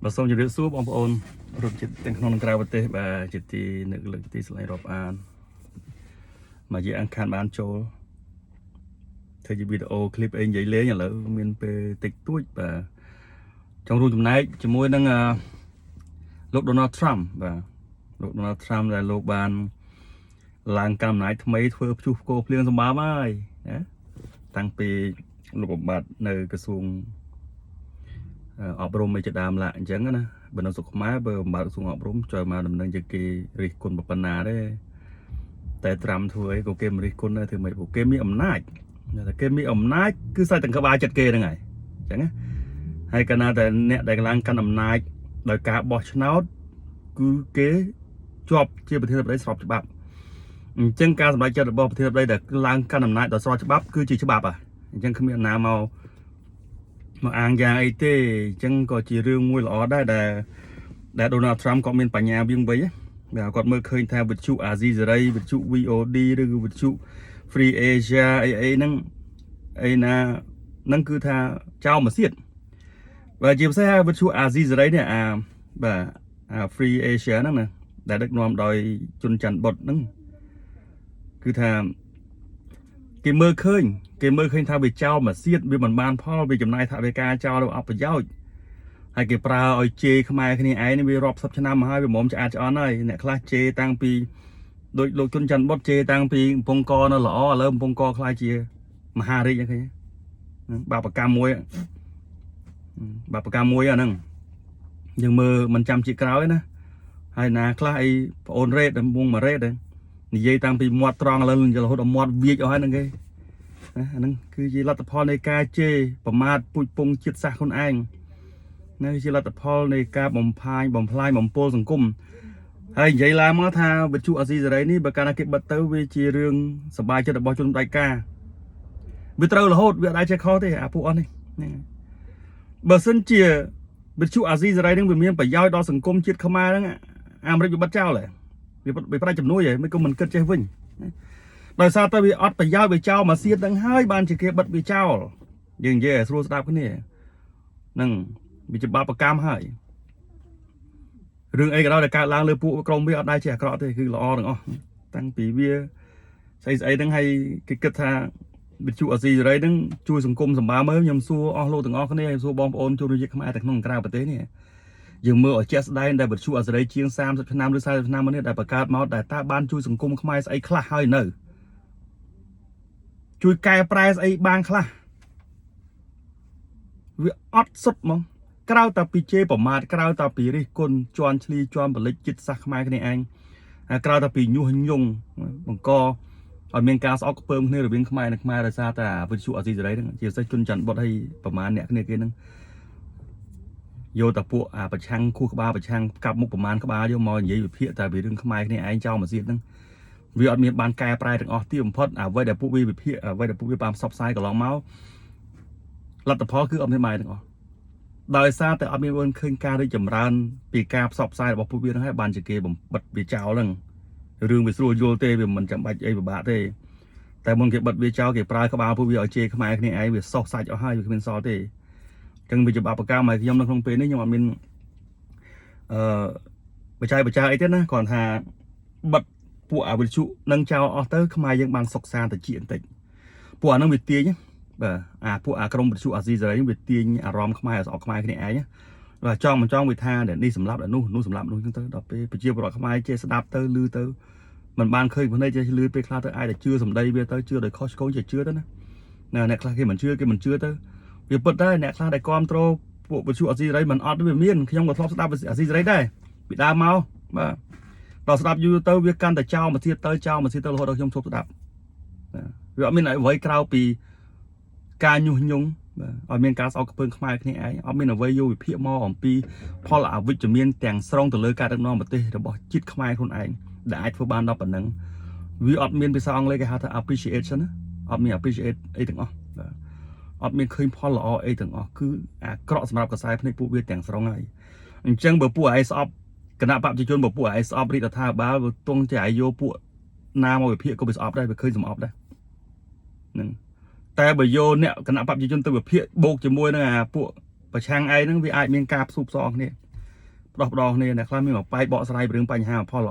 bà xong cho đứa xuống bóng ôn rồi chỉ tên khôngក្រៅប្រទេសbàជាទីនឹកលើកទីស្លាញ់រាប់អានមកជាអង្គការបានចូលធ្វើជាវីដេអូឃ្លីបអីនិយាយលេងឥឡូវមានពេលតិចតួចបាទចង់រួមចំណែកជាមួយនឹងលោក Donald Trump បាទលោក Donald Trump ដែលលោកបានឡើងកាន់អំណាចថ្មីធ្វើព្យុះផ្គរភ្លៀងសម្បើមហើយណាតាំងពីលោកបំបត្តិនៅក្រសួងអប់រំឯជាដើមឡាអញ្ចឹងណាបើនៅសុខខ្មែរបើបំបត្តិក្រសួងអប់រំចូលមកដំណឹងជាគេរិះគន់ប៉ុណ្ណាទេតែត្រាំធ្វើអីក៏គេមិនរិះគន់ដែរធ្វើម៉េចពួកគេមានអំណាចតែគេមានអំណាចគឺសាច់ទាំងក្បាលចិត្តគេហ្នឹងហើយអញ្ចឹងណាហើយកាលណាតែអ្នកដែលឡើងកាន់អំណាចដោយការបោះឆ្នោតគឺគេជាប់ជាប្រធានាធិបតីស្របច្បាប់អញ្ចឹងការសម្រេចចិត្តរបស់ប្រធានាធិបតីដែលឡើងកាន់អំណាចដោយស្របច្បាប់គឺជាច្បាប់ហ่ะអញ្ចឹងគ្មានណាមកអាងយ៉ាងអីទេអញ្ចឹងក៏ជារឿងមួយល្អដែរដែល Donald Trump គាត់មានបញ្ញាវិញបាទគាត់មើលឃើញថាវិទ្យុអាស៊ីសេរីវិទ្យុ VOD ឬក៏វិទ្យុ Free Asia អីហ្នឹងអីណាហ្នឹងគឺថាចោលមកទៀតបើជាពិសេសវិទ្យុអាស៊ីសេរីនេះបាទFree Asia ហ្នឹងណាដែលដឹកនាំដោយជុនច័ន្ទបុតហ្នឹងគឺថាគេមើលឃើញថាវាចោលមកសៀតវាមិនបានផលវាចំណាយថវិកាចោលទៅអត់ប្រយោជន៍ហើយគេប្រើឲ្យជេរខ្មែរគ្នាឯងនេះវារាប់សិបឆ្នាំមកហើយវាមុំឆ្អាតឆ្អន់ហើយអ្នកខ្លះជេរតាំងពីដូចលោកជុនច័ន្ទបុតជេរតាំងពីកំពង់កនៅល្អឥឡូវកំពង់កខ្លាយជាមហារាជហ្នឹងឃើញបាបកម្មមួយអាហ្នឹងយើងមើលមិនចាំជាក្រោយណាហើយណាខ្លះអីប្អូនរ៉េតវងមករ៉េតនិយាយតាំងពីមាត់ត្រង់ឥឡូវរហូតដល់មាត់វាចអស់ហើយហ្នឹងគេអាហ្នឹងគឺជាលទ្ធផលនៃការជេរប្រមាថពុជពងជាតិសាសន៍ខ្លួនឯងនៅជាលទ្ធផលនៃការបំផ្លាញបំពុលសង្គមហើយនិយាយឡើងមកថាវិទ្យុអាស៊ីសេរីនេះបើកាលណាគេបិទទៅវាជារឿងសប្បាយចិត្តរបស់ជនផ្ដាច់ការវាត្រូវរហូតវាអត់អាចចេះខុសទេអាពួកអស់នេះបើសិនជាវិទ្យុអាស៊ីសេរីនឹងវាមានប្រយោជន៍ដល់សង្គមជាតិខ្មែរហ្នឹងអាមេរិកវាបិទចោលហើយវាប្រាច់ជំនួយហើយមិនក៏មិនគិតចេះវិញដោយសារតែវាអត់ប្រយោជន៍វាចោលមកសៀតហ្នឹងហើយបានជាគេបិទវាចោលយើងនិយាយឲ្យស្រួលស្ដាប់គ្នាហ្នឹងវាជាបាបកម្មហើយរឿងអីក៏ដោយដែលកើតឡើងលើពួកក្រុមវាអត់ដែរជាអាក្រក់ទេគឺល្អទាំងអស់តាំងពីវាស្អីហ្នឹងហើយគេគិតថាវិទ្យុអាស៊ីសេរីហ្នឹងជួយសង្គមសម្បើមើលខ្ញុំសួរអស់លោកទាំងអស់គ្នាខ្ញុំសួរបងប្អូនជនជាតិខ្មែរតែក្នុងក្រៅប្រទេសនេះយើងមើលឲ្យជាក់ស្ដែងដែលវិទ្យុអាស៊ីសេរីជាង30ឆ្នាំឬ40ឆ្នាំមកនេះដែលបង្កើតមកដែលតើបានជួយសង្គមខ្មែរស្អីខ្លះហើយនៅជួយកែប្រែស្អីបានខ្លះវាអត់សុទ្ធហ្មងក្រៅតែពីជេរប្រមាថក្រៅតែពីរិះគន់ជន់ឈ្លីជន់បលិចចិត្តសាសខ្មែរគ្នាឯងក្រៅតែពីញុះញង់បង្កឲ្យមានការស្អប់ខ្ពើមគ្នារវាងខ្មែរនិងខ្មែរដោយសារតែវិទ្យុអាស៊ីសេរីហ្នឹងជាពិសេសជនច័ន្ទបុតហើយប្រមាណអ្នកគ្នាគេហ្នឹងយកតែពួកប្រឆាំងខួរក្បាលប្រឆាំងកាប់មុខប្រមាណក្បាលយកមកនិយាយវិភាគតែពីរឿងខ្មែរគ្នាឯងចោលមកទៀតហ្នឹងវាអត់មានបានកែប្រែទាំងអស់ទីបំផុតអ្វីដែលពួកវាវិភាគអ្វីដែលពួកវាបានផ្សព្វផ្សាយកន្លងមកលទ្ធផលគឺអត់មានបាយទាំងអស់ដោយសារតែអត់មានមើលឃើញការរីកចម្រើនពីការផ្សព្វផ្សាយរបស់ពួកវាហ្នឹងហើយបានជាគេបំបិទវាចោលហ្នឹងរឿងវាស្រួលយល់ទេវាមិនចាំបាច់អីពិបាកទេតែមុនគេបិទវាចោលគេប្រើក្បាលពួកវាឲ្យជេរខ្មែរគ្នាឯងវាសោះសាច់អស់ហើយវាគ្មានសល់ទេអញ្ចឹងវាជាបាបកម្មហើយខ្ញុំនៅក្នុងពេលនេះខ្ញុំអត់មានបច្ចេកអីទេណាគ្រាន់ថាបិទពួកអវិជ្ជនឹងចោលអស់ទៅខ្មែរយើងបានសុខសាន្តតិចបន្តិចពួកអានឹងវាទាញបាទពួកក្រុមវិទ្យុអាស៊ីសេរីវាទាញអារម្មណ៍ខ្មែរស្អប់ខ្មែរគ្នាឯងបាទចង់មិនចង់វាថានេះសម្រាប់នោះសម្រាប់នោះចឹងទៅដល់ពេលប្រជាពលរដ្ឋខ្មែរចេះស្ដាប់ទៅឮទៅមិនបានឃើញភ្នែកចេះឮពេលខ្លះទៅអាចតែជឿសម្ដីវាទៅជឿដោយខុសឆ្គងចេះជឿទៅណាអ្នកខ្លះគេមិនជឿទៅវាពិតដែរអ្នកខ្លះដែលគ្រប់គ្រងពួកវិទ្យុអាស៊ីសេរីមិនអត់វាមានខ្ញុំក៏ធ្លាប់ស្ដាប់អាស៊ីសេរីដែរពីដើមមកបាទដល់ស្ដាប់យូរទៅវាកាន់តែចោលមកទៀតទៅរហូតដល់ខ្ញុំឈប់ស្ដាប់វាអត់មានអ្វីក្រៅពីការញុះញង់ឲ្យមានការស្អប់ខ្ពើមខ្មែរគ្នាឯងអត់មានអ្វីយកវិភាគមកអំពីផលអវិជ្ជមានទាំងស្រុងទៅលើការដឹកនាំប្រទេសរបស់ជាតិខ្មែរខ្លួនឯងដែលអាចធ្វើបានដល់ប៉ុណ្ណឹងវាអត់មានភាសាអង់គ្លេសគេហៅថា appreciation ណាអត់មាន appreciate អីទាំងអស់អត់មានឃើញផលល្អអីទាំងអស់គឺអាក្រក់សម្រាប់កសែភ្នែកពួកវាទាំងស្រុងហើយអញ្ចឹងបើពួកឯងស្អប់គណៈបព្វជិជនបើពួកឯងស្អប់រាជរដ្ឋាភិបាលវាទង់តែឲ្យយកពួកណាមកវិភាគក៏វាស្អប់ដែរវាឃើញសម្អប់ដែរហ្នឹងតែបើយកអ្នកគណៈបព្វជិជនទៅវិភាគបូកជាមួយនឹងអាពួកប្រឆាំងឯងហ្នឹងវាអាចមានការផ្ទុះផ្សងគ្នា đọc đo này là khám mà bay bỏ sai bừng bay hà Paul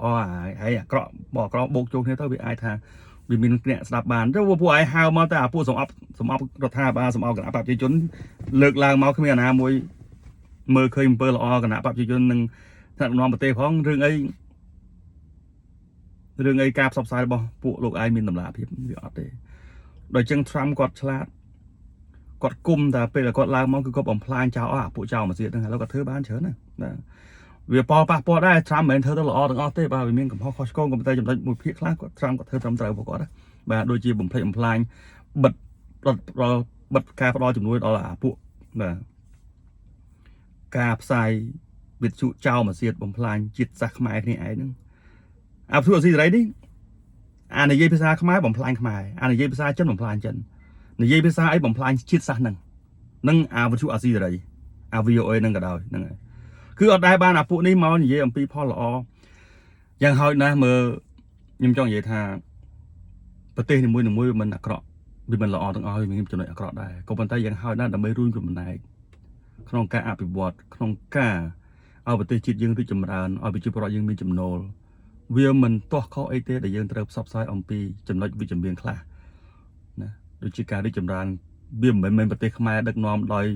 hay cọ bỏ cọ bốc chung thế thôi bị ai thà vì mình nè đạp bàn rất vô ai hao mà ta phụ sòng ấp đợt tha ba sòng ấp cả bạp chỉ chốn lược làng máu không biết là môi mơ khơi bơ lọ cả bạp chỉ chốn nâng thằng non bờ tê phong rừng ấy cạp sọc sai bỏ phụ lục ai mình tầm lạ phiền bị ọt đấy đôi chân Trump quạt chlat quạt cung ta bây là quạt làng máu cứ có bóng plan chào phụ chào mà diệnแล้วก็thứ bán chớ này vì poได้ทรัมป์เหมือนเธอตลอดตั้งอ้อเต้ป่ะvì miếngกับพ่อคอสโก้กับเต้จำได้หมดเพี้ยคลาสก็ทรัมป์กับเธอทำใจบอกก็ได้แบบโดยจีบุ๋มเพลย์บุ๋มพลายบัดเราบัดการรอจุดนู้นđó là พวกแบบการใส่บิดชุเจ้ามาเสียดบุ๋มพลายจิตสักขมายนี่ไอ้นึงทั่วสิไรดิอันนี้ยี่ภาษาขมายบุ๋มพลายขมายอันนี้ยี่ภาษาจันบุ๋มพลายจันนี่ยี่ภาษาไอ้บุ๋มพลายจิตสักนั่งวัตถุสิไรวิโอเอนั่งก็ได้นั่งไงคือở đây ban là phụ ní máu như vậy ông pi Paul lọยังhơi na mơ nhưng cho vậy thà bờ tây thì mui mình là cọ vì mình lọ từng oi mình cho nó cọ đây còn bên tayยังhơi na là mấy run của mình này không cả áp bị bọt không cảเอาbờ tây chítยังที่จำรานเอาไปจุดรอยังมีจำนวนเวียมันตัวเขาไอเต้แต่ยังเติมซับไซองปีจำนวนวิจำเบียงคลานะโดยการที่จำรานเบี้ยเหมือนบะเตขมายดักนอมลอย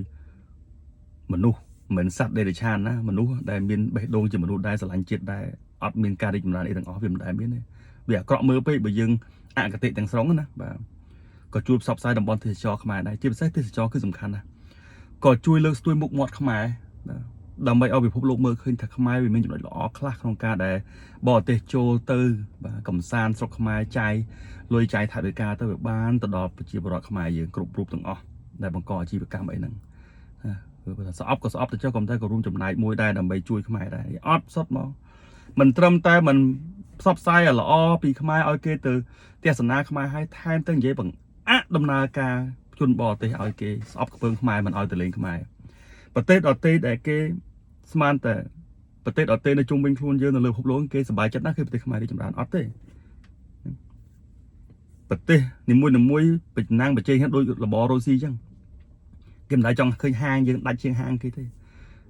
เหมือนนู่เหมือนสัตว์เดรัจฉานนะมนุษย์ได้มีใบดงจะมนุษย์ได้สลายจิตได้อดมีการดิจำนานอีกต่างอ๋อเพียงได้มีเนี่ยเบียเกาะมือไปยึงอ่างกติต่างสองนะแบบก็ช่วยซับไซด์ดับบอลเทจอขมายได้จิ้มไซด์เทจอคือสำคัญนะก็ช่วยเลิกช่วยมุกมอดขมายดับไปเอาไปพบโลกมือขึ้นถักขมายวิมีจุดหล่อคลาของการได้บอเตโจเตอร์แบบกำซานสกขมายใจลอยใจถ่ายโดยการเตอร์แบบบ้านตลอดจีบรอขมายยืนกรุบรูปต่างอ๋อได้บังกอจีบการไปนั่งสอบก็สอบแต่เจ้ากรมได้ก็ร่วมจำนายมวยได้นำไปช่วยขมายได้ออดสดมองมันเติมแต่มันซับไซด์ละอ้อปีขมายเอาเกตือเตี้ยสนาขมายให้แทนตั้งเย่บังดำนาการจุนบอเตเอาเกสอบกับเพิ่งขมายมันเอาแต่เลงขมายประเทศเอาเตแต่เกสมานแต่ประเทศเอาเตในจุงเป็นครูนเยอะในเรื่องพบโลกเกสบายจัดนะคือประเทศขมายได้จำนานออดเตประเทศนี่มวยเป็นนางเป็นเจงโดยระบอโรซีจังเกมได้จังเคยห่างยังได้เชียงห่างกี่ที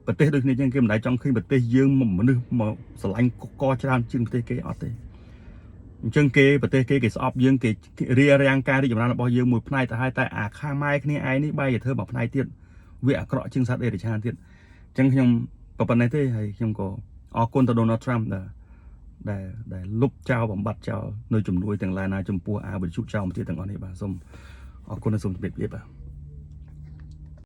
ประเทศด้วยนี่ยังเกมได้จังเคยประเทศยังมันนึกมาสลายกอจานจึงประเทศเกออเตจึงเกประเทศเกสอบยังเกเรียแรงการที่จำนวนบ่ยังมวยพนัยแต่ให้แต่ข้างไม้นี่ไอ้นี่ใบเธอบอกพนัยเตี้ยเวียเกาะจึงสัตว์เดรัจฉานเตี้ยจังยมประปันในเต้ให้ยมก็ออกคนตะโดนทรัมป์ได้ลุบเจ้าบำบัดเจ้าโดยจุ่มด้วยต่างลายนาจุ่มปัวอาบริชุเจ้ามาที่ต่างอ่อนในบ้านส้มออกคนในสมเด็จเรียบ